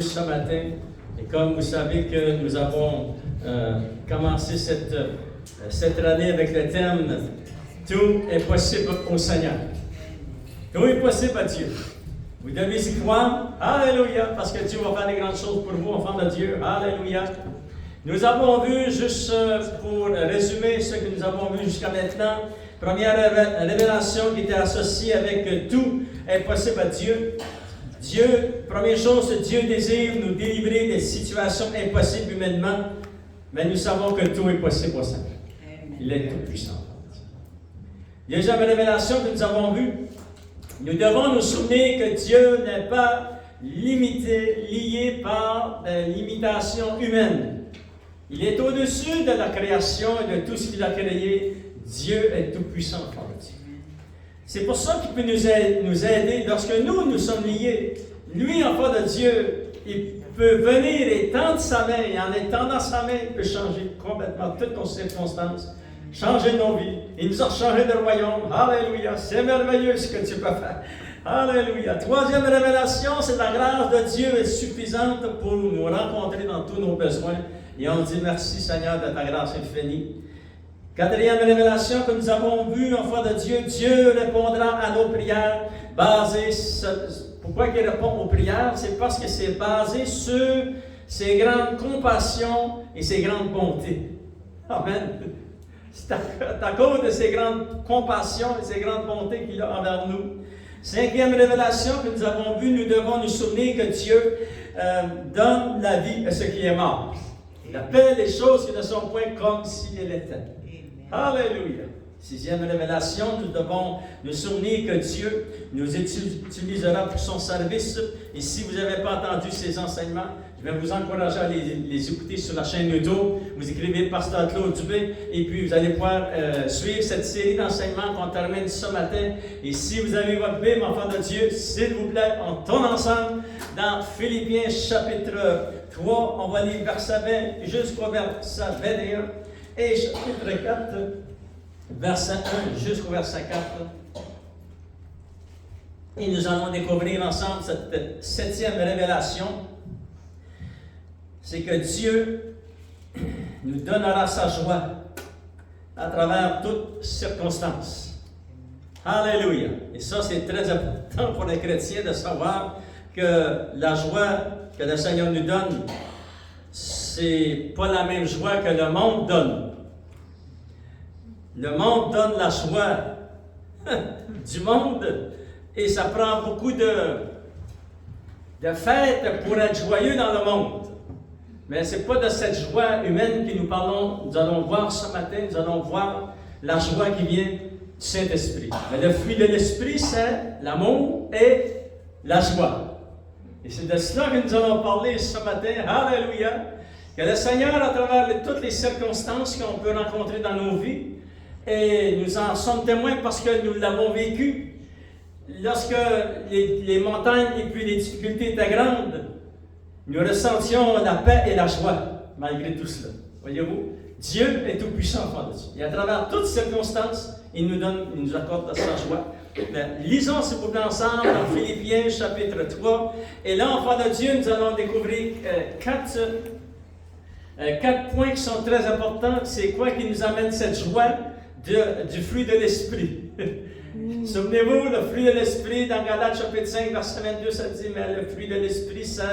Ce matin, et comme vous savez que nous avons commencé cette année avec le thème « Tout est possible au Seigneur ». Tout est possible à Dieu. Vous devez y croire. Alléluia, parce que Dieu va faire des grandes choses pour vous, enfants de Dieu. Alléluia. Nous avons vu, juste pour résumer ce que nous avons vu jusqu'à maintenant, première révélation qui était associée avec « Tout est possible à Dieu ». Dieu, première chose, Dieu désire nous délivrer des situations impossibles humainement, mais nous savons que tout est possible au Seigneur. Il est tout puissant. Deuxième révélation que nous avons vue, nous devons nous souvenir que Dieu n'est pas limité, lié par des limitations humaines. Il est au-dessus de la création et de tout ce qu'il a créé. Dieu est tout puissant. C'est pour ça qu'il peut nous aider lorsque nous sommes liés. Lui, enfant de Dieu, il peut venir et tendre sa main, et en étendant sa main, il peut changer complètement toutes nos circonstances, changer nos vies. Il nous a changé de royaume. Alléluia, c'est merveilleux ce que tu peux faire. Alléluia. Troisième révélation, c'est la grâce de Dieu est suffisante pour nous rencontrer dans tous nos besoins. Et on dit merci Seigneur de ta grâce infinie. Quatrième révélation que nous avons vue, enfant de Dieu, Dieu répondra à nos prières basées. Pourquoi il répond aux prières? C'est parce que c'est basé sur ses grandes compassions et ses grandes bontés. Amen. C'est à cause de ses grandes compassions et ses grandes bontés qu'il a envers nous. Cinquième révélation que nous avons vue, nous devons nous souvenir que Dieu donne la vie à ce qui est mort. Il appelle les choses qui ne sont point comme si elles étaient. Alléluia. Sixième révélation, nous devons nous souvenir que Dieu nous utilisera pour son service. Et si vous n'avez pas entendu ces enseignements, je vais vous encourager à les écouter sur la chaîne YouTube. Vous écrivez Pasteur Claude Dubé et puis vous allez pouvoir suivre cette série d'enseignements qu'on termine ce matin. Et si vous avez votre Bible, enfant de Dieu, s'il vous plaît, on tourne ensemble dans Philippiens chapitre 3. On va lire verset 20 jusqu'au verset 21. Et chapitre 4, verset 1 jusqu'au verset 4. Et nous allons découvrir ensemble cette septième révélation. C'est que Dieu nous donnera sa joie à travers toutes circonstances. Alléluia. Et ça, c'est très important pour les chrétiens de savoir que la joie que le Seigneur nous donne, c'est pas la même joie que le monde donne. Le monde donne la joie du monde et ça prend beaucoup de fêtes pour être joyeux dans le monde. Mais ce n'est pas de cette joie humaine que nous parlons. Nous allons voir ce matin, nous allons voir la joie qui vient du Saint-Esprit. Mais le fruit de l'Esprit, c'est l'amour et la joie. Et c'est de cela que nous allons parler ce matin. Alléluia! Que le Seigneur, à travers toutes les circonstances qu'on peut rencontrer dans nos vies, et nous en sommes témoins parce que nous l'avons vécu, lorsque les montagnes et puis les difficultés étaient grandes, nous ressentions la paix et la joie, malgré tout cela. Voyez-vous, Dieu est tout-puissant, enfant de Dieu. Et à travers toutes circonstances, il nous accorde sa joie. Mais lisons s'il vous plaît ensemble dans Philippiens chapitre 3. Et là, enfant de Dieu, nous allons découvrir quatre points qui sont très importants. C'est quoi qui nous amène cette joie du fruit de l'Esprit? Souvenez-vous, le fruit de l'Esprit, dans Galates chapitre 5, verset 22, ça dit, mais le fruit de l'Esprit, c'est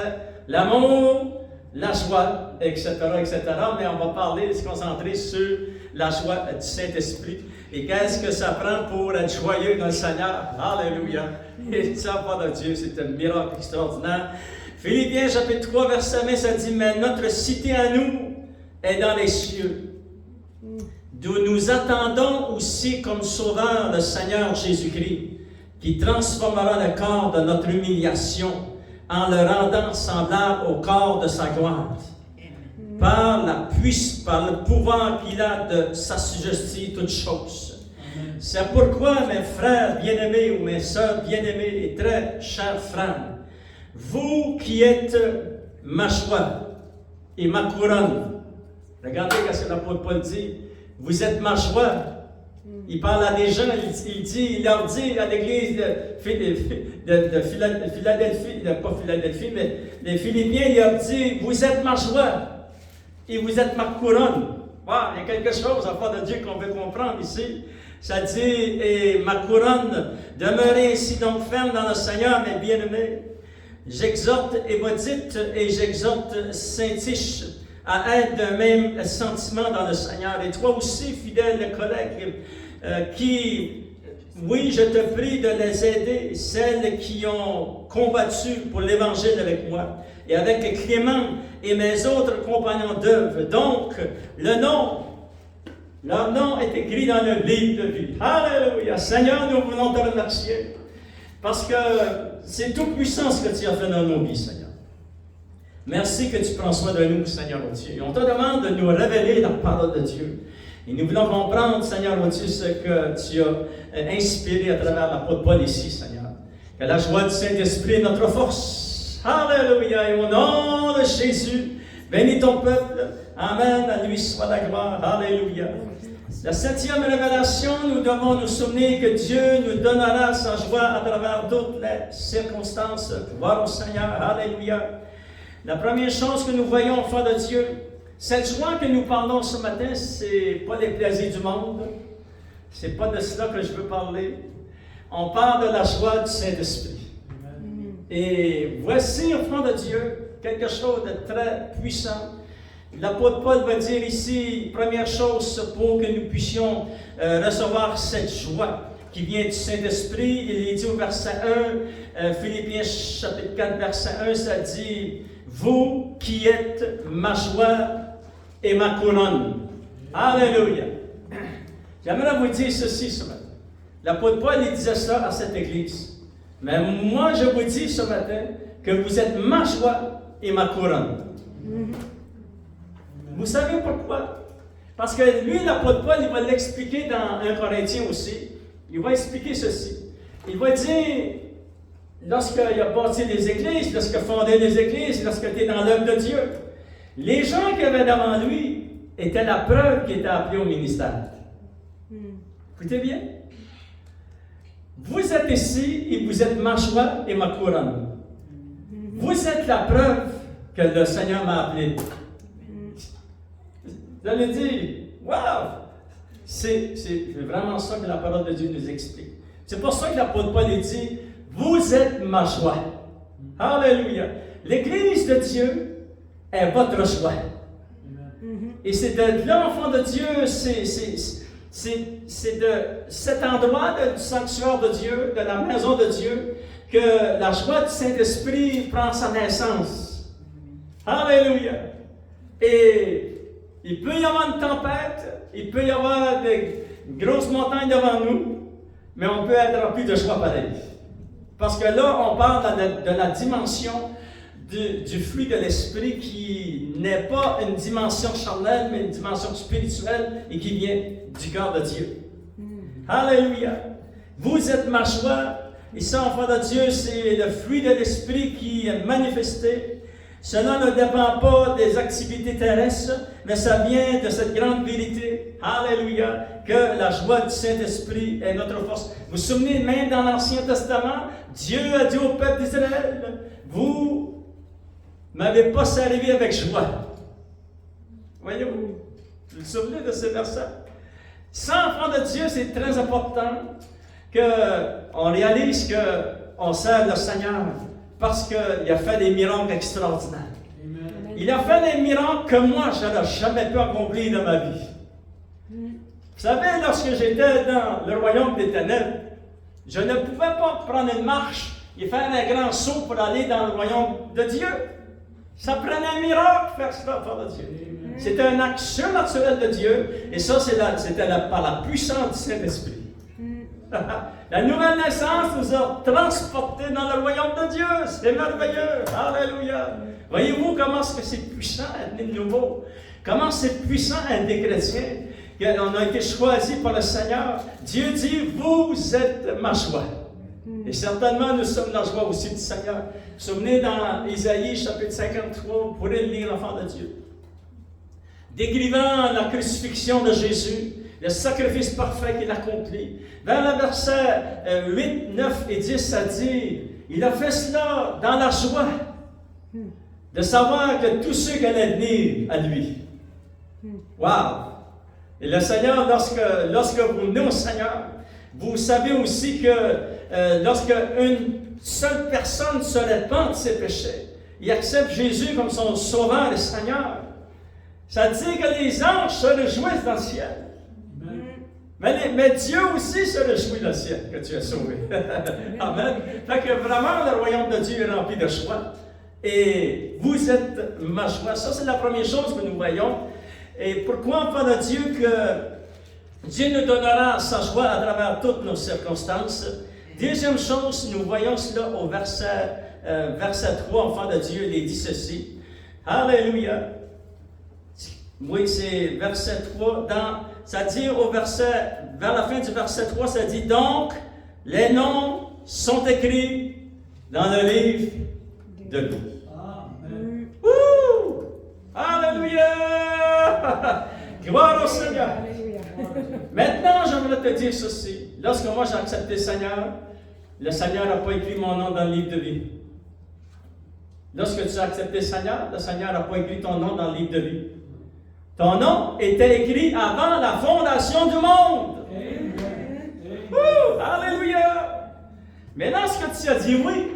l'amour, la joie, etc., etc. Mais on va se concentrer sur la joie du Saint-Esprit. Et qu'est-ce que ça prend pour être joyeux dans le Seigneur? Alléluia! Et ça, pas de Dieu, c'est un miracle extraordinaire. Philippiens chapitre 3, verset 20, ça dit, mais notre cité à nous est dans les cieux, d'où nous attendons aussi comme sauveur le Seigneur Jésus-Christ, qui transformera le corps de notre humiliation en le rendant semblable au corps de sa gloire, par le pouvoir qu'il a de s'assujettir toutes choses. C'est pourquoi, mes frères bien-aimés ou mes sœurs bien-aimées et très chers frères, vous qui êtes ma joie et ma couronne, regardez ce que l'apôtre Paul dit, vous êtes ma joie Il parle à des gens, il leur dit à l'église de Philadelphie, pas Philadelphie, mais les Philippiens, il leur dit, vous êtes ma joie et vous êtes ma couronne. Wow, il y a quelque chose à part de Dieu qu'on veut comprendre ici. Ça dit, et ma couronne, demeurez ainsi donc ferme dans le Seigneur, mes bien-aimés. J'exhorte Évodite et j'exhorte Saint-Tiche à être d'un même sentiment dans le Seigneur. Et toi aussi, fidèle collègue, oui, je te prie de les aider, celles qui ont combattu pour l'Évangile avec moi, et avec Clément et mes autres compagnons d'œuvre. Donc, leur nom est écrit dans le livre de vie. Alléluia! Seigneur, nous voulons te remercier, parce que c'est tout puissant ce que tu as fait dans nos vies, Seigneur. Merci que tu prends soin de nous, Seigneur mon Dieu. Et on te demande de nous révéler la parole de Dieu. Et nous voulons comprendre, Seigneur mon Dieu, ce que tu as inspiré à travers l'apôtre Paul ici, Seigneur. Que la joie du Saint-Esprit est notre force. Alléluia. Et au nom de Jésus, bénis ton peuple. Amen. À lui soit la gloire. Alléluia. La 7e révélation, nous devons nous souvenir que Dieu nous donnera sa joie à travers toutes les circonstances. Gloire au Seigneur. Alléluia. La première chose que nous voyons, enfants de Dieu, cette joie que nous parlons ce matin, ce n'est pas les plaisirs du monde. Ce n'est pas de cela que je veux parler. On parle de la joie du Saint-Esprit. Et voici, enfants de Dieu, quelque chose de très puissant. L'apôtre Paul va dire ici, première chose, pour que nous puissions recevoir cette joie qui vient du Saint-Esprit. Il est dit au verset 1, Philippiens chapitre 4, verset 1, ça dit, « Vous qui êtes ma joie et ma couronne. » Alléluia. J'aimerais vous dire ceci ce matin. L'apôtre Paul il disait ça à cette église. Mais moi, je vous dis ce matin que vous êtes ma joie et ma couronne. Vous savez pourquoi? Parce que lui, l'apôtre Paul, il va l'expliquer dans 1 Corinthiens aussi. Il va expliquer ceci. Il va dire, lorsqu'il a bâti les églises, lorsqu'il a fondé les églises, lorsqu'il était dans l'œuvre de Dieu, les gens qui avaient devant lui étaient la preuve qu'il était appelé au ministère. Écoutez bien. Vous êtes ici et vous êtes ma joie et ma couronne. Vous êtes la preuve que le Seigneur m'a appelé. Vous allez dire, wow! C'est vraiment ça que la parole de Dieu nous explique. C'est pour ça que l'apôtre Paul dit, vous êtes ma joie. Alléluia. L'Église de Dieu est votre joie. Et c'est de l'enfant de Dieu, c'est de cet endroit du sanctuaire de Dieu, de la maison de Dieu, que la joie du Saint-Esprit prend sa naissance. Alléluia. Et il peut y avoir une tempête, il peut y avoir des grosses montagnes devant nous, mais on peut être rempli de joie pareil. Parce que là, on parle de la dimension du fruit de l'Esprit qui n'est pas une dimension charnelle, mais une dimension spirituelle et qui vient du cœur de Dieu. Alléluia! Vous êtes ma joie, et ça, enfant de Dieu, c'est le fruit de l'Esprit qui est manifesté. Cela ne dépend pas des activités terrestres, mais ça vient de cette grande vérité, alléluia, que la joie du Saint-Esprit est notre force. Vous vous souvenez, même dans l'Ancien Testament, Dieu a dit au peuple d'Israël, vous ne m'avez pas servi avec joie. Voyez-vous, vous vous souvenez de ce verset? Sans enfant de Dieu, c'est très important qu'on réalise qu'on sert le Seigneur. Parce qu'il a fait des miracles extraordinaires. Amen. Il a fait des miracles que moi, je n'aurais jamais pu accomplir dans ma vie. Vous savez, lorsque j'étais dans le royaume des ténèbres, je ne pouvais pas prendre une marche et faire un grand saut pour aller dans le royaume de Dieu. Ça prenait un miracle faire cela, par de Dieu. C'était un acte surnaturel de Dieu, et ça, c'était par la puissance du Saint-Esprit. La nouvelle naissance nous a transportés dans le royaume de Dieu. C'est merveilleux. Alléluia. Voyez-vous comment est-ce que c'est puissant être né de nouveau? Comment c'est puissant être des chrétiens? On a été choisis par le Seigneur. Dieu dit, vous êtes ma joie. Et certainement, nous sommes la joie aussi du Seigneur. Vous vous souvenez dans Isaïe, chapitre 53, vous pourrez le lire, enfant de Dieu. Décrivant la crucifixion de Jésus, le sacrifice parfait qu'il accomplit. Vers le verset 8, 9 et 10, ça dit, il a fait cela dans la joie de savoir que tous ceux qui allaient venir à lui. Wow! Et le Seigneur, lorsque vous venez au Seigneur, vous savez aussi que lorsque une seule personne se répand de ses péchés, il accepte Jésus comme son sauveur et Seigneur. Ça dit que les anges se réjouissent dans le ciel. Mais Dieu aussi se réjouit dans le ciel que tu es sauvé. Amen. Fait que vraiment, le royaume de Dieu est rempli de joie. Et vous êtes ma joie. Ça, c'est la première chose que nous voyons. Et pourquoi, enfants de Dieu, que Dieu nous donnera sa joie à travers toutes nos circonstances. Deuxième chose, nous voyons cela au verset 3, enfants de Dieu, il est dit ceci. Alléluia. Oui, c'est verset 3. Ça dit vers la fin du verset 3, ça dit donc, les noms sont écrits dans le livre de l'eau. Amen. Wouh! Alléluia! Gloire au Seigneur. Maintenant, j'aimerais te dire ceci. Lorsque moi j'ai accepté le Seigneur n'a pas écrit mon nom dans le livre de vie. Lorsque tu as accepté le Seigneur n'a pas écrit ton nom dans le livre de vie. Ton nom était écrit avant la fondation du monde. Alléluia! Mais lorsque tu as dit oui,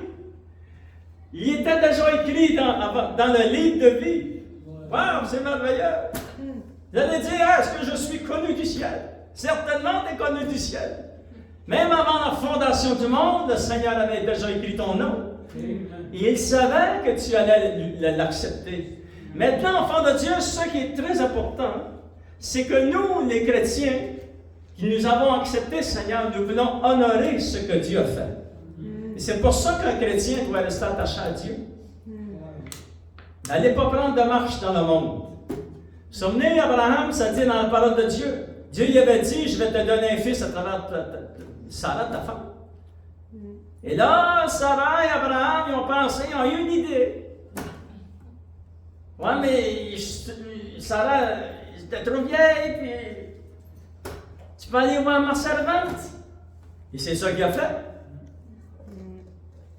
il était déjà écrit dans le livre de vie. Wow, c'est merveilleux! Vous allez dire, est-ce que je suis connu du ciel? Certainement, tu es connu du ciel. Même avant la fondation du monde, le Seigneur avait déjà écrit ton nom. Et il savait que tu allais l'accepter. Maintenant, enfants de Dieu, ce qui est très important, c'est que nous, les chrétiens, qui nous avons accepté le Seigneur, nous voulons honorer ce que Dieu a fait. Et c'est pour ça qu'un chrétien doit rester attaché à Dieu. N'allez pas prendre de marche dans le monde. Vous vous souvenez, Abraham, ça dit dans la parole de Dieu, Dieu lui avait dit, je vais te donner un fils à travers Sarah, ta femme. Et là, Sarah et Abraham, ils ont pensé, ils ont eu une idée. Ouais, mais Sarah, était trop vieille, puis tu peux aller voir ma servante. Et c'est ça qu'il a fait.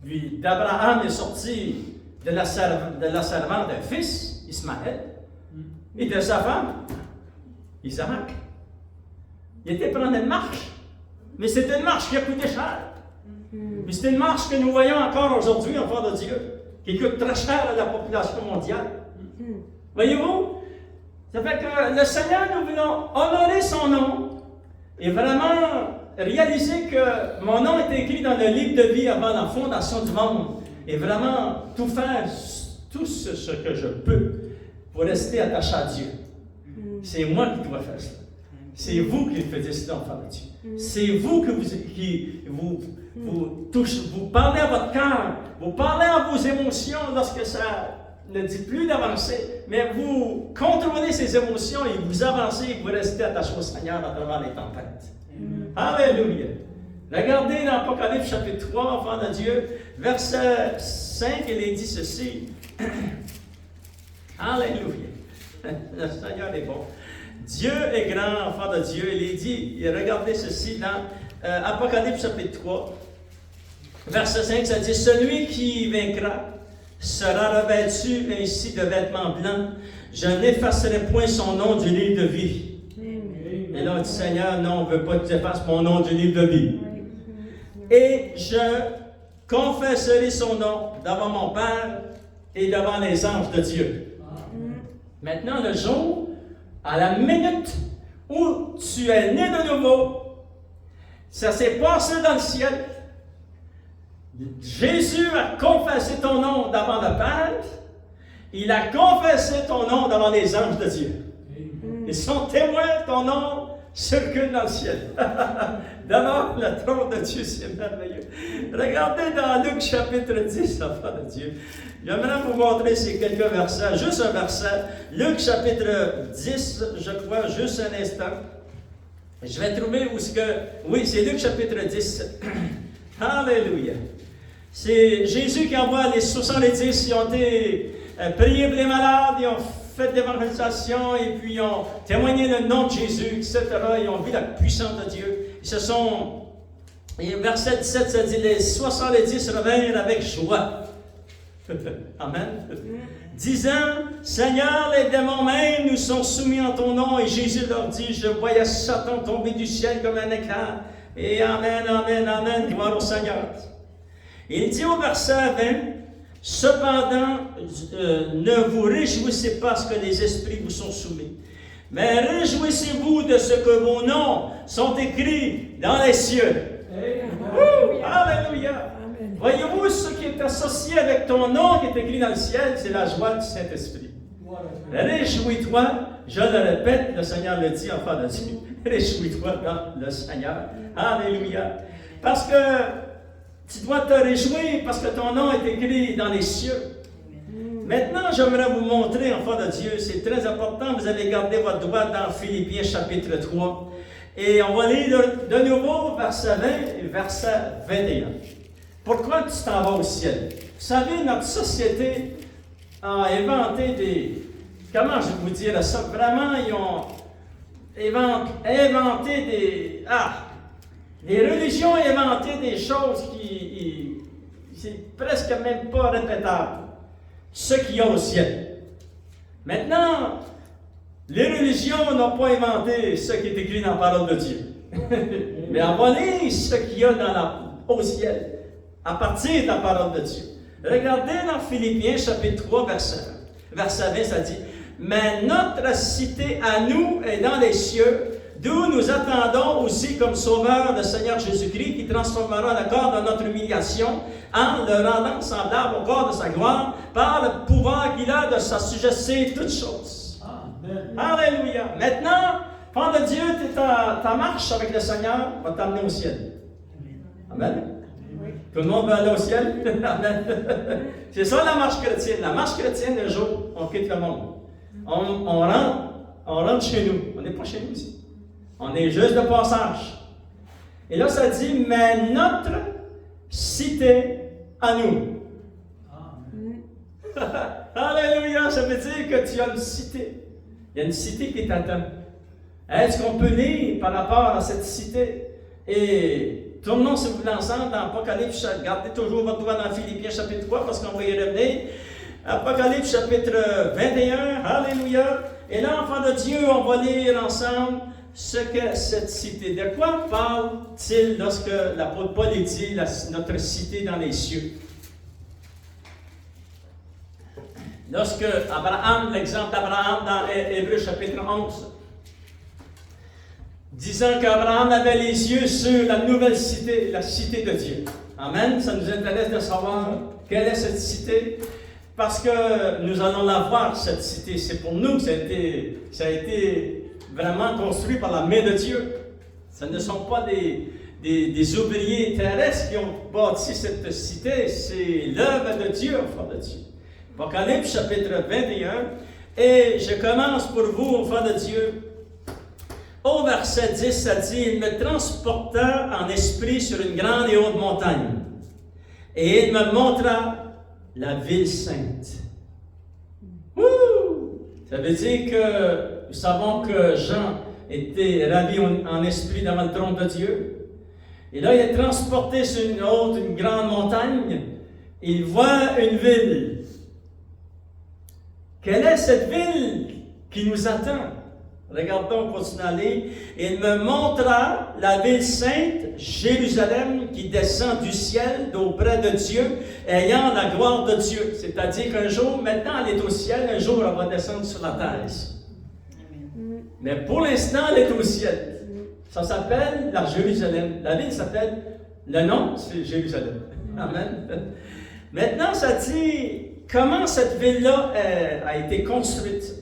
Puis d'Abraham est sorti de la servante un fils, Ismaël, et de sa femme, Isaac. Il était prendre une marche, mais c'était une marche qui a coûté cher. Mais c'est une marche que nous voyons encore aujourd'hui, enfants de Dieu, qui coûte très cher à la population mondiale. Voyez-vous? Ça fait que le Seigneur, nous voulons honorer son nom et vraiment réaliser que mon nom est écrit dans le livre de vie avant la fondation du monde et vraiment tout faire, tout ce que je peux pour rester attaché à Dieu. C'est moi qui dois faire cela. C'est vous qui le faites cela, enfants de Dieu. C'est vous qui vous parlez à votre cœur, vous parlez à vos émotions lorsque ça ne dit plus d'avancer, mais vous contrôlez ces émotions et vous avancez et vous restez attaché au Seigneur à travers les tempêtes. Alléluia! Regardez dans Apocalypse chapitre 3, enfants de Dieu, verset 5, il est dit ceci. Alléluia! Le Seigneur est bon. Dieu est grand, enfant de Dieu. Il est dit, et regardez ceci dans Apocalypse chapitre 3, verset 5, ça dit, celui qui vaincra sera revêtu ainsi de vêtements blancs. Je n'effacerai point son nom du livre de vie. Et là, on dit, Seigneur, non, on ne veut pas que tu effaces mon nom du livre de vie. Et je confesserai son nom devant mon Père et devant les anges de Dieu. Maintenant, le jour, à la minute où tu es né de nouveau, ça s'est passé dans le ciel. Jésus a confessé ton nom devant le Père. Il a confessé ton nom devant les anges de Dieu. Ils sont témoins, ton nom circule dans le ciel. Devant le trône de Dieu, c'est merveilleux. Regardez dans Luc chapitre 10, enfants de Dieu. J'aimerais vous montrer ces quelques versets, juste un verset. Luc chapitre 10, je crois, juste un instant. Je vais trouver où est-ce que... Oui, c'est Luc chapitre 10. Alléluia. C'est Jésus qui envoie les 70, ils ont été priés pour les malades, ils ont fait de l'évangélisation et puis ils ont témoigné le nom de Jésus, etc. Ils ont vu la puissance de Dieu. Ils se sont... Et verset 17, ça dit, les 70 revinrent avec joie. Amen. Disant, Seigneur, les démons même nous sont soumis en ton nom. Et Jésus leur dit, je voyais Satan tomber du ciel comme un éclair. Et amen, amen, amen, gloire au Seigneur. Il dit au verset 20, cependant, ne vous réjouissez pas parce que les esprits vous sont soumis, mais réjouissez-vous de ce que vos noms sont écrits dans les cieux. Alléluia! Voyez-vous, ce qui est associé avec ton nom qui est écrit dans le ciel, c'est la joie du Saint-Esprit. Réjouis-toi, je le répète, le Seigneur le dit, enfant de Dieu. Réjouis-toi dans le Seigneur. Alléluia! Parce que tu dois te réjouir parce que ton nom est écrit dans les cieux. Maintenant, j'aimerais vous montrer, enfant de Dieu, c'est très important, vous allez garder votre doigt dans Philippiens chapitre 3. Et on va lire de nouveau verset 20 et verset 21. Pourquoi tu t'en vas au ciel? Vous savez, notre société a inventé des... Comment je vais vous dire ça? Vraiment, ils ont inventé des... Les religions ont inventé des choses qui... c'est presque même pas répétable. Ce qu'il y a au ciel. Maintenant, les religions n'ont pas inventé ce qui est écrit dans la parole de Dieu. Mais on va lire ce qu'il y a au ciel, à partir de la parole de Dieu. Regardez dans Philippiens chapitre 3, verset 20, ça dit, « Mais notre cité à nous est dans les cieux, d'où nous attendons aussi comme sauveur le Seigneur Jésus-Christ, qui transformera le corps de notre humiliation en le rendant semblable au corps de sa gloire, par le pouvoir qu'il a de s'assujettir toutes choses. » Alléluia. Maintenant, Femme de Dieu, ta marche avec le Seigneur va t'amener au ciel. Amen. Tout le monde va aller au ciel. Amen. C'est ça la marche chrétienne. La marche chrétienne, un jour, on quitte le monde. On rentre chez nous. On n'est pas chez nous ici. On est juste de passage. Et là, ça dit, mais notre cité à nous. Alléluia, ça veut dire que tu as une cité. Il y a une cité qui t'attend. Est-ce qu'on peut lire par rapport à cette cité? Et tournons, si vous voulez, ensemble dans Apocalypse. Gardez toujours votre doigt dans Philippiens chapitre 3 parce qu'on va y revenir. Apocalypse chapitre 21. Alléluia. Et là, enfant de Dieu, on va lire ensemble ce qu'est cette cité. De quoi parle-t-il lorsque l'apôtre Paul dit notre cité dans les cieux? Lorsque Abraham, l'exemple d'Abraham dans Hébreux chapitre 11, disant qu'Abraham avait les yeux sur la nouvelle cité, la cité de Dieu. Amen. Ça nous intéresse de savoir quelle est cette cité, parce que nous allons la voir, cette cité. C'est pour nous, ça a été vraiment construit par la main de Dieu. Ce ne sont pas des ouvriers terrestres qui ont bâti cette cité, c'est l'œuvre de Dieu, enfant de Dieu. Apocalypse chapitre 21, et je commence pour vous, enfants de Dieu. Au verset 10, ça dit, « Il me transporta en esprit sur une grande et haute montagne, et il me montra la ville sainte. » Ça veut dire que nous savons que Jean était ravi en esprit devant le trône de Dieu. Et là, il est transporté sur une grande montagne. Il voit une ville. Quelle est cette ville qui nous attend? Regardons, continuons à aller. Il me montra la ville sainte, Jérusalem, qui descend du ciel d'auprès de Dieu, ayant la gloire de Dieu. C'est-à-dire qu'un jour, maintenant elle est au ciel, un jour elle va descendre sur la terre. Mais pour l'instant, elle est au ciel. Ça s'appelle la Jérusalem. La ville s'appelle, le nom, c'est Jérusalem. Amen. Maintenant, ça dit, comment cette ville-là a été construite?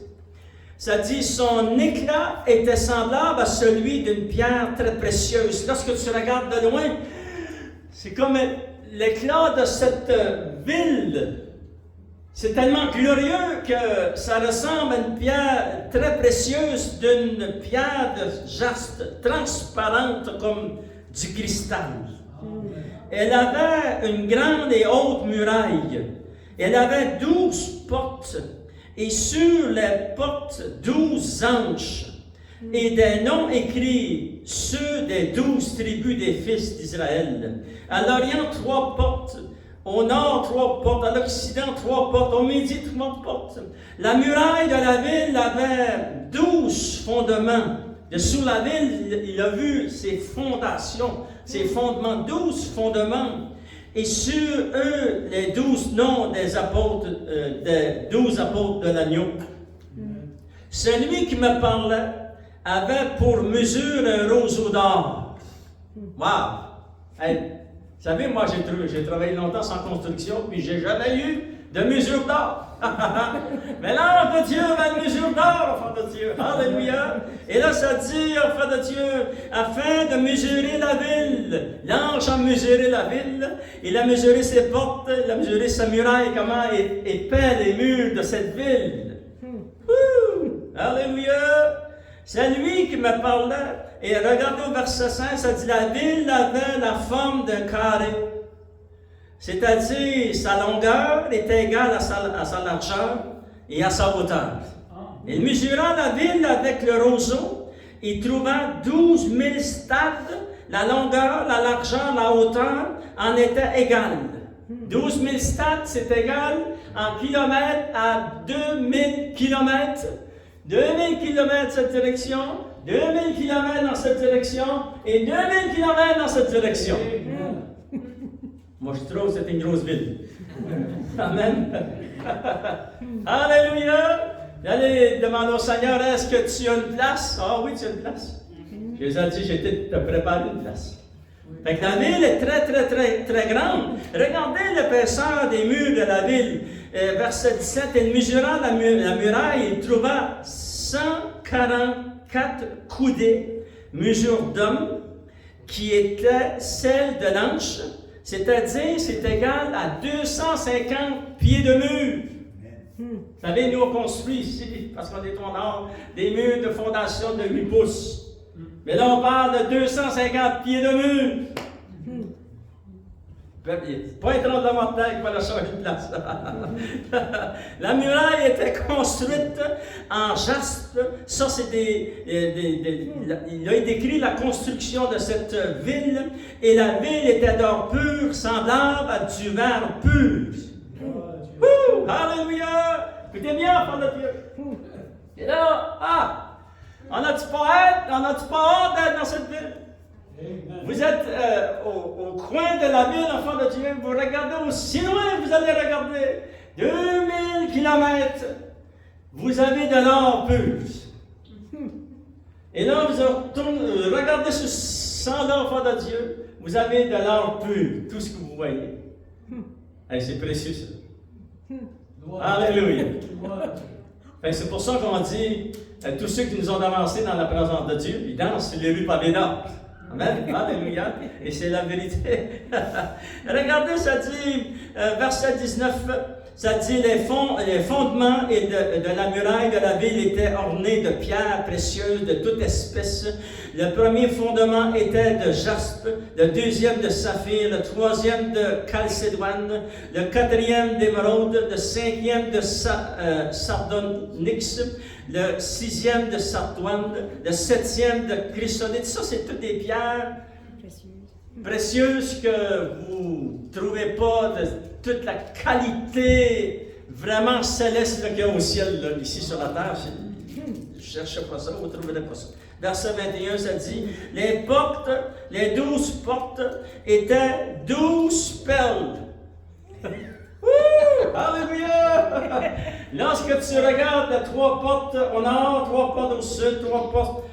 Ça dit, son éclat était semblable à celui d'une pierre très précieuse. Lorsque tu regardes de loin, c'est comme l'éclat de cette ville. C'est tellement glorieux que ça ressemble à une pierre très précieuse, d'une pierre de jaspe, transparente comme du cristal. Elle avait une grande et haute muraille. Elle avait 12 portes. et sur les portes 12 anges, et des noms écrits, ceux des 12 tribus des fils d'Israël. À l'Orient, 3 portes. Au nord, 3 portes. À l'Occident, 3 portes. Au Midi, 3 portes. La muraille de la ville avait 12 fondements. Dessous la ville, il a vu ses fondations, ses fondements, 12 fondements. Et sur eux, les 12 noms des apôtres, des 12 apôtres de l'agneau. Celui qui me parlait avait pour mesure un roseau d'or. Wow! Hey, vous savez, moi, j'ai travaillé longtemps sans construction, puis j'ai jamais eu de mesure d'or. Mais l'ange de Dieu avait une mesure d'or, enfant de Dieu. Alléluia! Et là, ça dit, enfant de Dieu, afin de mesurer la ville. L'ange a mesuré la ville, il a mesuré ses portes, il a mesuré sa muraille, comment épais les murs de cette ville. Alléluia! C'est lui qui me parlait. Et regardez au verset 5, ça dit, la ville avait la forme d'un carré. C'est-à-dire, sa longueur était égale à sa largeur et à sa hauteur. Et mesurant la ville avec le roseau, il trouva 12 000 stades. La longueur, la largeur, la hauteur en étaient égales. 12 000 stades, c'est égal en kilomètres à 2000 kilomètres. 2000 km cette direction, 2000 km dans cette direction et 2000 km dans cette direction. Moi, je trouve que c'est une grosse ville. Amen. Alléluia. Allez demander au Seigneur, est-ce que tu as une place? Ah oui, tu as une place. Jésus a dit, j'ai te préparé une place. Fait que la ville est très, très, très, très grande. Regardez l'épaisseur des murs de la ville. Verset 17, et mesurant la muraille, il trouva 144 coudées, mesure d'homme, qui était celle de l'anche, c'est-à-dire c'est égal à 250 pieds de mur. Vous savez, nous on construit ici, parce qu'on est au nord, des murs de fondation de 8 pouces. Mais là on parle de 250 pieds de mur. Pas un tremblement de terre qui va la changer de place. La muraille était construite en jaspe. Ça, c'est il a décrit la construction de cette ville. Et la ville était d'or pur, semblable à du verre pur. Alléluia! Écoutez bien, enfant de Dieu. Et là, on n'a-tu pas hâte d'être dans cette ville? Vous êtes au coin de la ville, enfant de Dieu, vous regardez aussi loin, vous allez regarder 2000 kilomètres, vous avez de l'or pur. Et là, vous regardez ce sang-là, enfant de Dieu, vous avez de l'or pur, tout ce que vous voyez. Hey, c'est précieux ça. Alléluia. C'est pour ça qu'on dit, tous ceux qui nous ont avancés dans la présence de Dieu, ils dansent sur les rues pavées d'or. Amen. Alléluia. Et c'est la vérité. Regardez, ça dit, verset 19, ça dit, les fondements et de la muraille de la ville étaient ornés de pierres précieuses de toute espèce. Le premier fondement était de jaspe, le deuxième de saphir, le troisième de chalcédoine, le quatrième d'émeraude, le cinquième de sardonyx, le sixième de sardoine, le septième de chrysolite. Ça, c'est toutes des pierres précieuses que vous ne trouvez pas de toute la qualité vraiment céleste qu'il y a au ciel, là, ici sur la terre. Je ne cherche pas ça, vous ne trouverez pas ça. Verset 21, ça dit, les 12 portes étaient 12 perles. Alléluia! Lorsque tu regardes les 3 portes au nord, 3 portes au sud,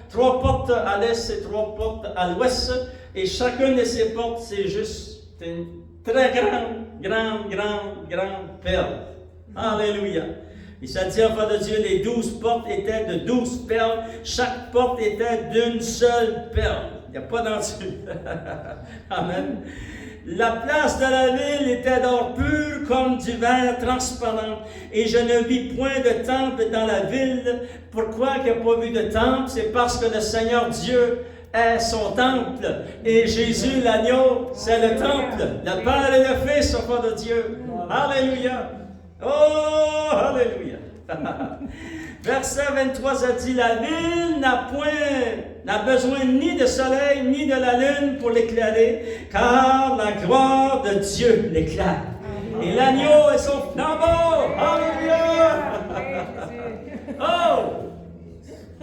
3 portes à l'est et 3 portes à l'ouest, et chacune de ces portes, c'est juste une très grande perle. Alléluia! Et ça dit, enfant de Dieu, les 12 portes étaient de 12 perles, chaque porte était d'une seule perle. Il n'y a pas d'entre-deux. Amen. La place de la ville était d'or pur comme du verre transparent, et je ne vis point de temple dans la ville. Pourquoi il n'y a pas vu de temple? C'est parce que le Seigneur Dieu est son temple, et Jésus, l'agneau, c'est le temple. Le Père et le Fils, enfant de Dieu. Alléluia! Oh, alléluia! Verset 23, ça dit, la ville n'a besoin ni de soleil, ni de la lune pour l'éclairer, car la gloire de Dieu l'éclaire. Et l'agneau est son flambeau. Alléluia! Oh!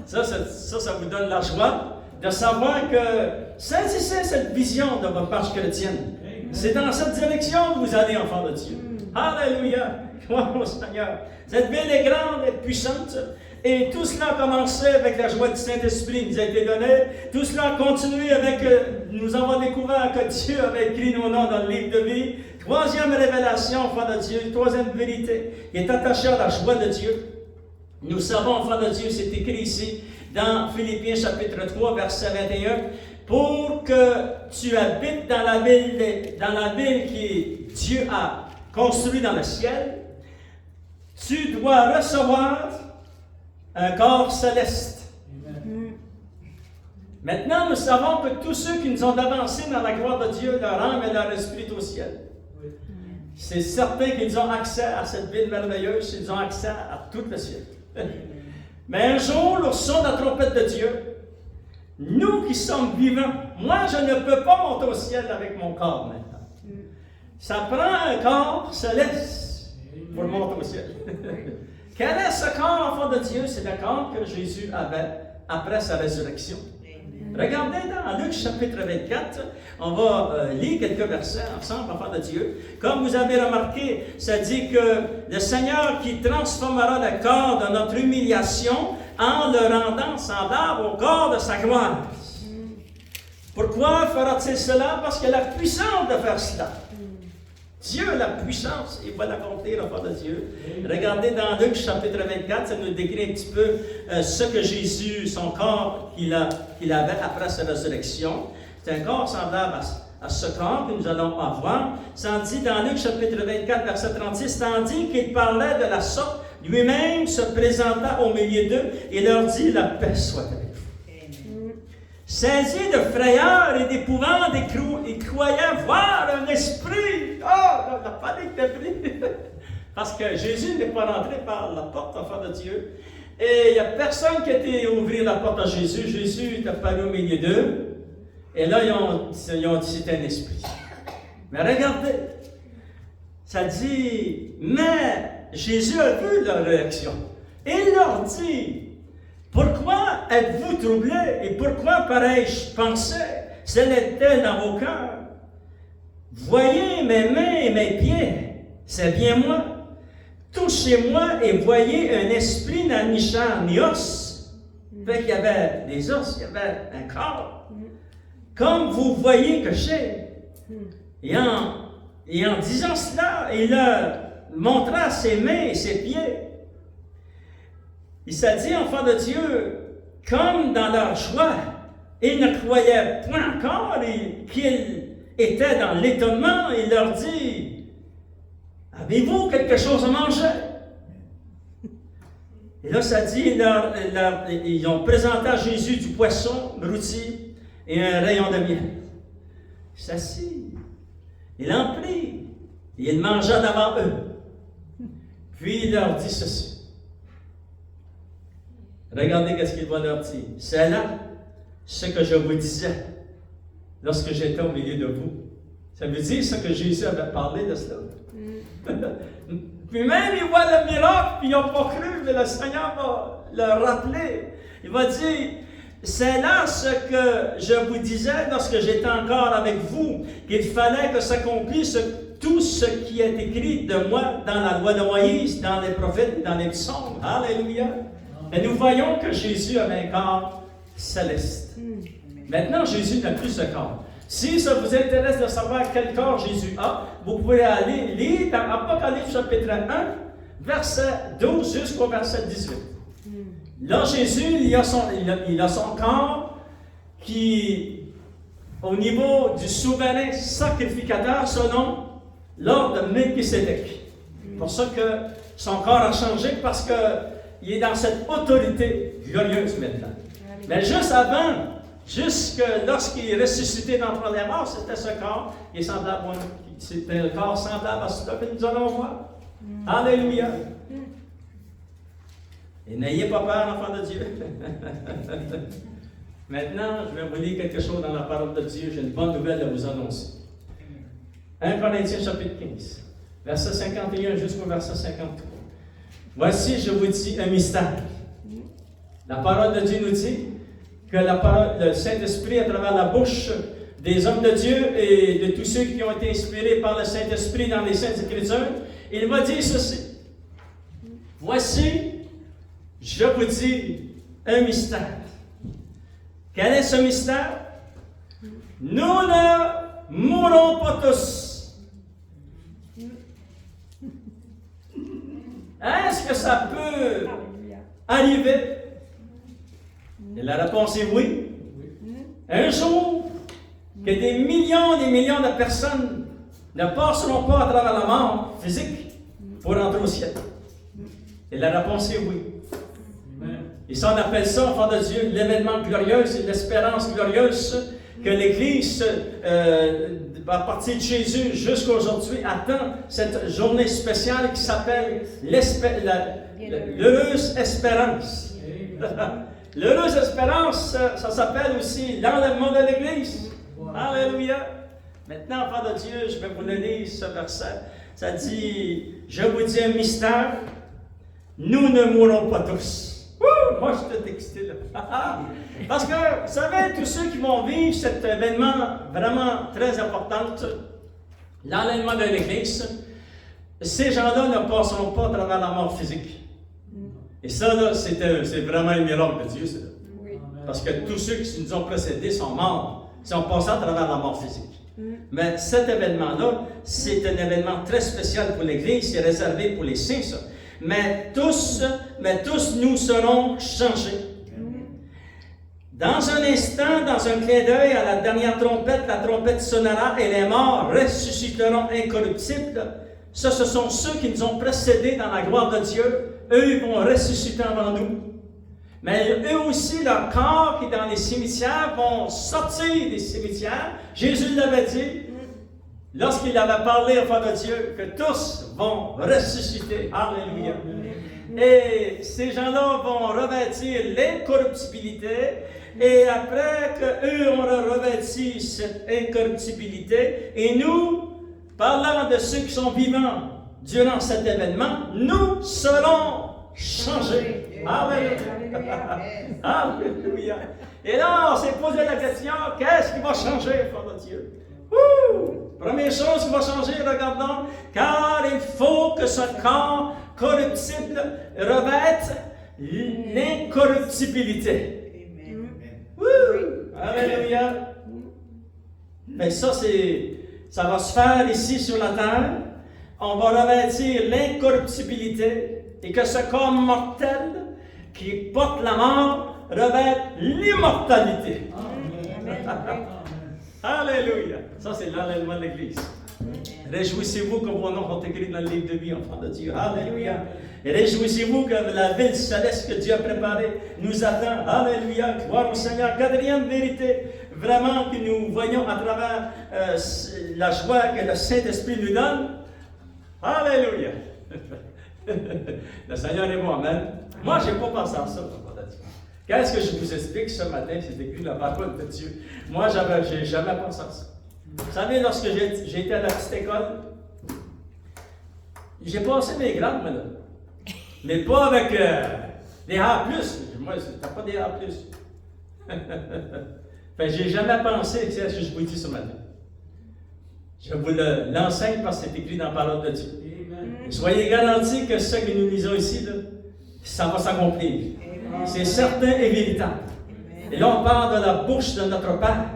Ça vous donne la joie de savoir que saisissez cette vision de votre marche chrétienne. C'est dans cette direction que vous allez, enfants de Dieu. Alléluia! Gloire au Seigneur. Cette ville est grande et puissante. Et tout cela a commencé avec la joie du Saint-Esprit qui nous a été donnée. Tout cela a continué avec, nous avons découvert que Dieu avait écrit nos noms dans le livre de vie. Troisième révélation, enfants de Dieu, troisième vérité qui est attachée à la joie de Dieu. Nous savons, enfants de Dieu, c'est écrit ici dans Philippiens chapitre 3, verset 21, pour que tu habites dans la ville que Dieu a construite dans le ciel, tu dois recevoir un corps céleste. Amen. Maintenant, nous savons que tous ceux qui nous ont avancés dans la gloire de Dieu, leur âme et leur esprit est au ciel. Oui. C'est certain qu'ils ont accès à cette ville merveilleuse, ils ont accès à tout le ciel. Mais un jour, au son de la trompette de Dieu, nous qui sommes vivants, moi je ne peux pas monter au ciel avec mon corps maintenant. Ça prend un corps céleste pour monter au ciel. Quel est ce corps, enfant de Dieu? C'est le corps que Jésus avait après sa résurrection. Regardez dans Luc chapitre 24, on va lire quelques versets ensemble, enfants de Dieu. Comme vous avez remarqué, ça dit que le Seigneur qui transformera le corps de notre humiliation en le rendant semblable au corps de sa gloire. Pourquoi fera-t-il cela? Parce qu'il a la puissance de faire cela. Dieu a la puissance, il va l'accomplir, enfant de Dieu. Regardez dans Luc chapitre 24, ça nous décrit un petit peu ce que Jésus, son corps qu'il avait après sa résurrection. C'est un corps semblable à ce corps que nous allons avoir. Ça dit dans Luc chapitre 24, verset 36, tandis qu'il parlait de la sorte, lui-même se présenta au milieu d'eux et leur dit, la paix soit avec vous. Saisis de frayeur et d'épouvante, ils croyaient voir un esprit. Oh, la panique de pris. Parce que Jésus n'est pas rentré par la porte, enfant de Dieu. Et il n'y a personne qui a été ouvrir la porte à Jésus. Jésus est apparu au milieu d'eux. Et là, ils ont dit c'était un esprit. Mais regardez, ça dit, mais Jésus a vu leur réaction. Et il leur dit, pourquoi êtes-vous troublés et pourquoi pareille pensée? Celle est-elle dans vos cœurs? Voyez mes mains et mes pieds, c'est bien moi. Touchez-moi et voyez un esprit n'a ni chair ni os. Fait qu'il y avait des os, il y avait un corps. Comme vous voyez que j'ai. Et en disant cela, il leur montra ses mains et ses pieds. Il s'est dit, enfants de Dieu, comme dans leur joie, ils ne croyaient point encore qu'ils étaient dans l'étonnement, il leur dit, avez-vous quelque chose à manger? Et là, ça dit, ils ont présenté à Jésus du poisson rôti et un rayon de miel. Il s'assit, il en prit, et il mangea devant eux. Puis il leur dit ceci. Regardez ce qu'il va leur dire. C'est là ce que je vous disais lorsque j'étais au milieu de vous. Ça veut dire ce que Jésus avait parlé de cela. Puis même, ils voient le miracle, puis ils n'ont pas cru, mais le Seigneur va leur rappeler. Il va dire, c'est là ce que je vous disais lorsque j'étais encore avec vous, qu'il fallait que s'accomplisse tout ce qui est écrit de moi dans la loi de Moïse, dans les prophètes, dans les psaumes. Alléluia. Et nous voyons que Jésus avait un corps céleste. Maintenant, Jésus n'a plus ce corps. Si ça vous intéresse de savoir quel corps Jésus a, vous pouvez aller lire dans Apocalypse chapitre 1, verset 12 jusqu'au verset 18. Là, Jésus, il a son corps qui, au niveau du souverain sacrificateur, selon l'ordre de Melchisédek. C'est pour ça que son corps a changé, parce que il est dans cette autorité glorieuse maintenant. Mais juste avant, jusque lorsqu'il est ressuscité dans le premier mort, c'était ce corps qui est semblable, c'était un corps semblable à ce que nous allons voir. Alléluia. Et n'ayez pas peur, enfants de Dieu. Maintenant, je vais vous lire quelque chose dans la parole de Dieu. J'ai une bonne nouvelle à vous annoncer. 1 Corinthiens chapitre 15, verset 51 jusqu'au verset 53. Voici, je vous dis un mystère. La parole de Dieu nous dit que le Saint-Esprit, à travers la bouche des hommes de Dieu et de tous ceux qui ont été inspirés par le Saint-Esprit dans les Saintes Écritures, il va dire ceci. Voici, je vous dis un mystère. Quel est ce mystère? Nous ne mourrons pas tous. Est-ce que ça peut arriver? Et la réponse est oui. Un jour, que des millions de personnes ne passeront pas à travers la mort physique pour entrer au ciel. Et la réponse est oui. Et ça, on appelle ça, enfant de Dieu, l'événement glorieux, c'est l'espérance glorieuse que l'Église, à partir de Jésus jusqu'à aujourd'hui, attend cette journée spéciale qui s'appelle l'heureuse espérance. L'heureuse espérance, ça s'appelle aussi l'enlèvement de l'Église. Alléluia. Maintenant, enfant de Dieu, je vais vous le lire, ce verset. Ça dit, je vous dis un mystère, nous ne mourrons pas tous. Moi, je suis excité là. Parce que, vous savez, tous ceux qui vont vivre cet événement vraiment très important, l'enlèvement de l'Église, ces gens-là ne passeront pas à travers la mort physique. Et ça, là, c'est vraiment un miracle de Dieu, ça. Parce que tous ceux qui nous ont précédés sont morts. Ils sont passés à travers la mort physique. Mais cet événement-là, c'est un événement très spécial pour l'Église, c'est réservé pour les saints, ça. Mais tous, nous serons changés. Dans un instant, dans un clin d'œil, à la dernière trompette, la trompette sonnera et les morts ressusciteront incorruptibles. Ça, ce sont ceux qui nous ont précédés dans la gloire de Dieu. Eux, ils vont ressusciter avant nous. Mais eux aussi, leur corps qui est dans les cimetières vont sortir des cimetières. Jésus l'avait dit, lorsqu'il avait parlé enfant de Dieu, que tous vont ressusciter. Alléluia. Et ces gens-là vont revêtir l'incorruptibilité. Et après qu'eux ont revêti cette incorruptibilité, et nous, parlant de ceux qui sont vivants durant cet événement, nous serons changés. Alléluia. Alléluia. Et là, on s'est posé la question, qu'est-ce qui va changer, enfant de Dieu? Première chose qui va changer, regardons, car il faut que ce corps corruptible revête l'incorruptibilité. Alléluia. Mais ça va se faire ici sur la terre. On va revêtir l'incorruptibilité et que ce corps mortel qui porte la mort revête l'immortalité. Alléluia. Ça, c'est l'enlèvement de l'Église. Réjouissez-vous que vos noms sont écrits dans le livre de vie, enfants de Dieu. Alléluia. Et réjouissez-vous que la ville céleste que Dieu a préparée nous attend. Alléluia. Gloire au Seigneur. Quatrième vérité, vraiment que nous voyons à travers la joie que le Saint-Esprit nous donne. Alléluia. Le Seigneur est bon. Amen. Moi, je n'ai pas pensé à ça, enfants de Dieu. Qu'est-ce que je vous explique ce matin? C'est écrit la parole de Dieu. Moi, je n'ai jamais pensé à ça. Vous savez, lorsque j'ai été à la petite école, j'ai passé mes grandes, madame. Mais pas avec des A+. Moi, c'était pas des A+. Fait que j'ai jamais pensé, c'est ce que je vous dis ce matin. Je vous l'enseigne parce que c'est écrit dans la parole de Dieu. Amen. Soyez garantis que ce que nous lisons ici, là, ça va s'accomplir. C'est certain et véritable. Amen. Et là, on parle de la bouche de notre Père.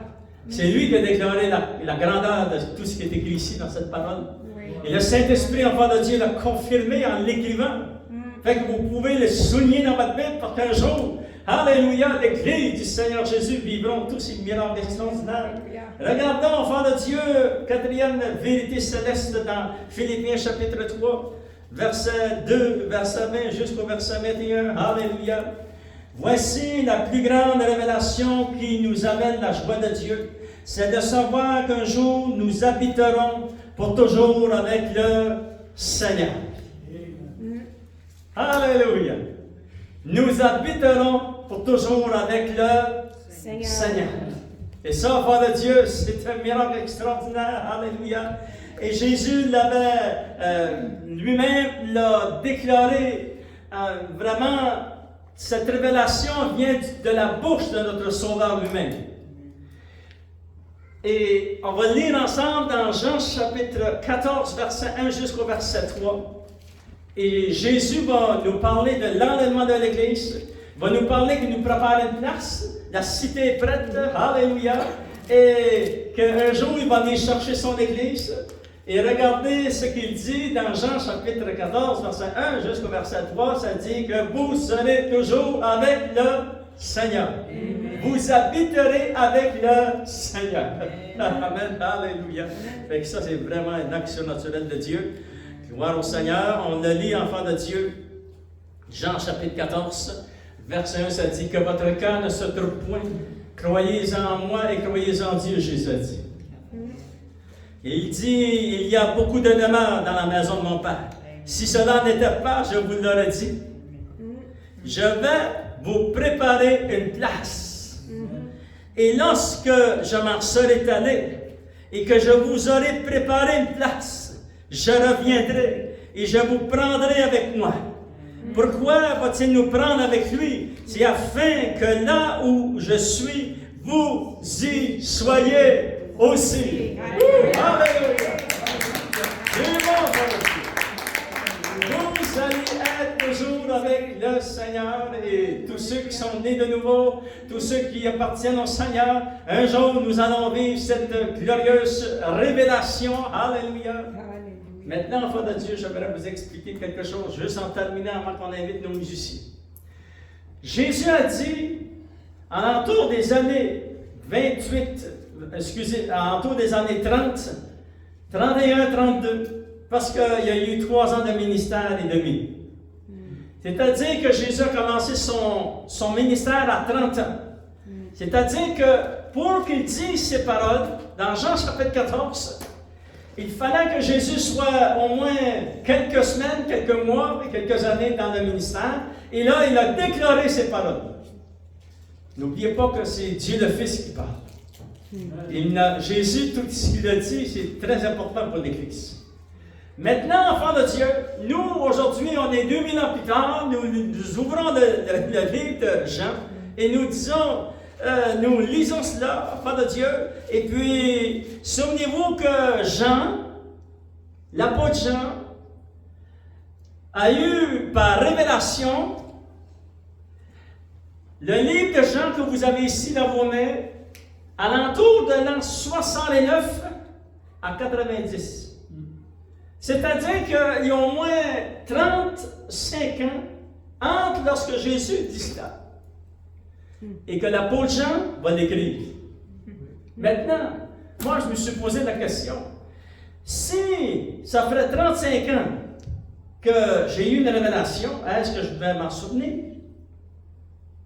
C'est lui qui a déclaré la grandeur de tout ce qui est écrit ici dans cette parole. Oui. Et le Saint-Esprit, enfant de Dieu, l'a confirmé en l'écrivant. Fait que vous pouvez le souligner dans votre Bible pour qu'un jour, alléluia, l'Église du Seigneur Jésus vivront tous ces miracles extraordinaires. Regardons, enfant de Dieu, quatrième vérité céleste dans Philippiens chapitre 3, verset 2, verset 20 jusqu'au verset 21. Alléluia. Voici la plus grande révélation qui nous amène la joie de Dieu. C'est de savoir qu'un jour nous habiterons pour toujours avec le Seigneur. Alléluia. nous habiterons pour toujours avec le Seigneur. Et ça, enfant de Dieu, c'est un miracle extraordinaire. Alléluia. Et Jésus l'avait lui-même l'a déclaré. Vraiment, cette révélation vient de la bouche de notre Sauveur lui-même. Et on va lire ensemble dans Jean chapitre 14, verset 1 jusqu'au verset 3. Et Jésus va nous parler de l'enlèvement de l'Église, va nous parler qu'il nous prépare une place, la cité est prête, alléluia, et qu'un jour il va venir chercher son Église. Et regardez ce qu'il dit dans Jean chapitre 14, verset 1 jusqu'au verset 3, ça dit que vous serez toujours avec le Seigneur. Amen. Vous habiterez avec le Seigneur. Amen. Alléluia. Fait que ça, c'est vraiment une action naturelle de Dieu. Gloire au Seigneur. On le lit, enfant de Dieu. Jean chapitre 14, verset 1, ça dit que votre cœur ne se trouve point. Croyez en moi et croyez en Dieu, Jésus a dit. Et il dit, il y a beaucoup de demeures dans la maison de mon Père. Si cela n'était pas, je vous l'aurais dit. Je vais vous préparer une place. Et lorsque je m'en serai allé et que je vous aurai préparé une place, je reviendrai et je vous prendrai avec moi. Pourquoi va-t-il nous prendre avec lui? C'est afin que là où je suis, vous y soyez aussi. Alléluia! C'est bon, vous allez être toujours avec le Seigneur et tous ceux qui sont nés de nouveau, tous ceux qui appartiennent au Seigneur. Un jour, nous allons vivre cette glorieuse révélation. Alléluia! Maintenant, enfant de Dieu, j'aimerais vous expliquer quelque chose, juste en terminant avant qu'on invite nos musiciens. Jésus a dit, en l'entour des années 30, 31, 32, parce qu'il y a eu 3 ans de ministère et demi. C'est-à-dire que Jésus a commencé son ministère à 30 ans. C'est-à-dire que pour qu'il dise ces paroles, dans Jean chapitre 14, il fallait que Jésus soit au moins quelques semaines, quelques mois, quelques années dans le ministère. Et là, il a déclaré ces paroles. N'oubliez pas que c'est Dieu le Fils qui parle. Jésus, tout ce qu'il a dit, c'est très important pour l'Église. Maintenant, enfants de Dieu, nous, aujourd'hui, on est 2000 ans plus tard, nous ouvrons le livre de Jean et nous disons, nous lisons cela, enfants de Dieu, et puis, souvenez-vous que Jean, l'apôtre Jean, a eu par révélation le livre de Jean que vous avez ici dans vos mains, à l'entour de l'an 69 à 90. C'est-à-dire qu'il y a au moins 35 ans entre lorsque Jésus dit cela et que l'apôtre Jean va l'écrire. Maintenant, moi je me suis posé la question, si ça ferait 35 ans que j'ai eu une révélation, est-ce que je vais m'en souvenir?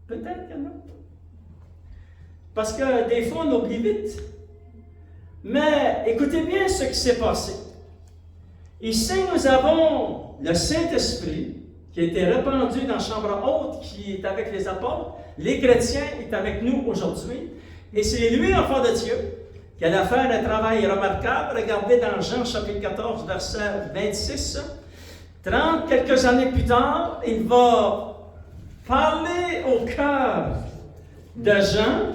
Peut-être que non. Parce que des fois, on oublie vite. Mais écoutez bien ce qui s'est passé. Ici, nous avons le Saint-Esprit qui a été répandu dans la chambre haute, qui est avec les apôtres. Les chrétiens est avec nous aujourd'hui. Et c'est lui, enfant de Dieu, qui a fait un travail remarquable. Regardez dans Jean chapitre 14, verset 26. 30 quelques années plus tard, il va parler au cœur de Jean,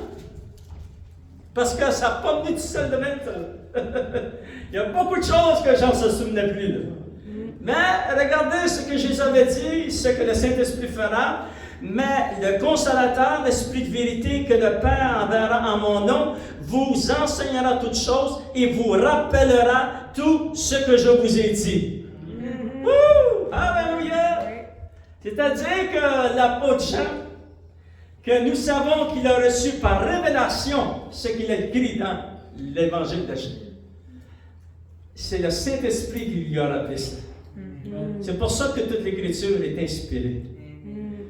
parce que ça n'a pas venu tout seul de même. Il y a beaucoup de choses que Jean ne se souvenait plus. Là. Mais regardez ce que Jésus avait dit, ce que le Saint-Esprit fera. Mais le Consolateur, l'Esprit de vérité que le Père enverra en mon nom, vous enseignera toutes choses et vous rappellera tout ce que je vous ai dit. Alléluia! C'est-à-dire que l'apôtre Jean, que nous savons qu'il a reçu par révélation ce qu'il a écrit dans l'Évangile de Jean. C'est le Saint-Esprit qui lui a rappelé cela. C'est pour ça que toute l'Écriture est inspirée.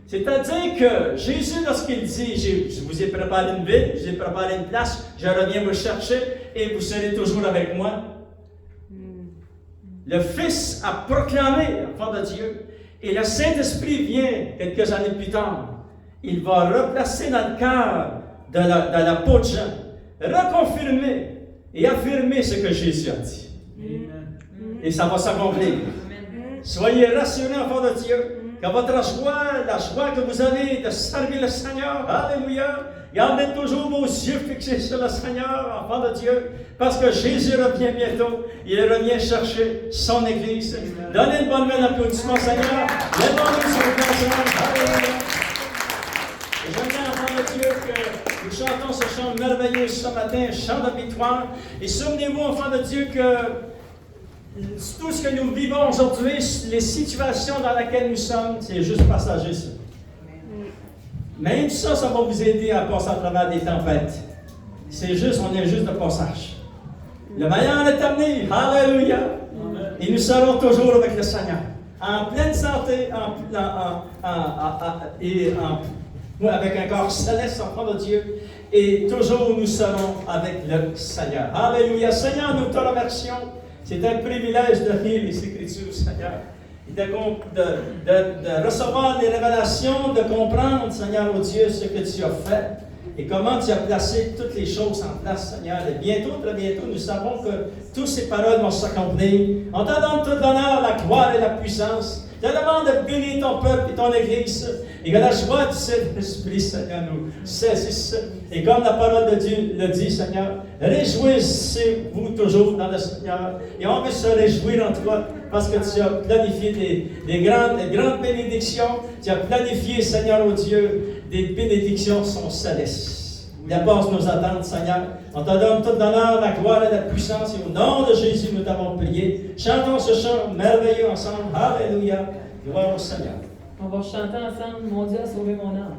C'est-à-dire que Jésus, lorsqu'il dit, je vous ai préparé une ville, je vous ai préparé une place, je reviens vous chercher et vous serez toujours avec moi. Le Fils a proclamé, enfant de Dieu, Et le Saint-Esprit vient quelques années plus tard. Il va replacer dans le cœur de la peau de Jean, reconfirmer et affirmer ce que Jésus a dit. Et ça va s'accomplir. Soyez rassurés, enfants de Dieu, que votre joie, la joie que vous avez de servir le Seigneur, alléluia, gardez toujours vos yeux fixés sur le Seigneur, enfants de Dieu, parce que Jésus revient bientôt. Il revient chercher son Église. Donnez une bonne main d'applaudissement, Seigneur. Lèvons-nous sur le cœur, alléluia. Et j'aimerais, enfants de Dieu, que nous chantons ce chant merveilleux ce matin, un chant de victoire. Et souvenez-vous, enfants de Dieu, que tout ce que nous vivons aujourd'hui, les situations dans lesquelles nous sommes, c'est juste passager, ça. Même ça, ça va vous aider à passer à travers des tempêtes. C'est juste, on est juste de passage. Le meilleur est à venir. Alléluia. Et nous serons toujours avec le Seigneur. En pleine santé, avec un corps céleste, enfant de Dieu. Et toujours nous serons avec le Seigneur. Alléluia. Seigneur, nous te remercions. C'est un privilège de lire les Écritures, Seigneur. Et de recevoir les révélations, de comprendre, Seigneur, oh Dieu, ce que tu as fait et comment tu as placé toutes les choses en place, Seigneur. Et bientôt, très bientôt, nous savons que toutes ces paroles vont s'accomplir. On te donne tout l'honneur, la gloire et la puissance. Je te demande de bénir ton peuple et ton Église. Et que la joie du Saint-Esprit, Seigneur, nous saisisse. Et comme la parole de Dieu le dit, Seigneur, réjouissez-vous toujours dans le Seigneur. Et on veut se réjouir en toi parce que tu as planifié des grandes bénédictions. Tu as planifié, Seigneur, oh Dieu, des bénédictions sont célestes. Dépasse nos attentes, Seigneur. On te donne tout l'honneur, la gloire et la puissance. Et au nom de Jésus, nous t'avons prié. Chantons ce chant merveilleux ensemble. Alléluia. Gloire au Seigneur. On va chanter ensemble. Mon Dieu a sauvé mon âme.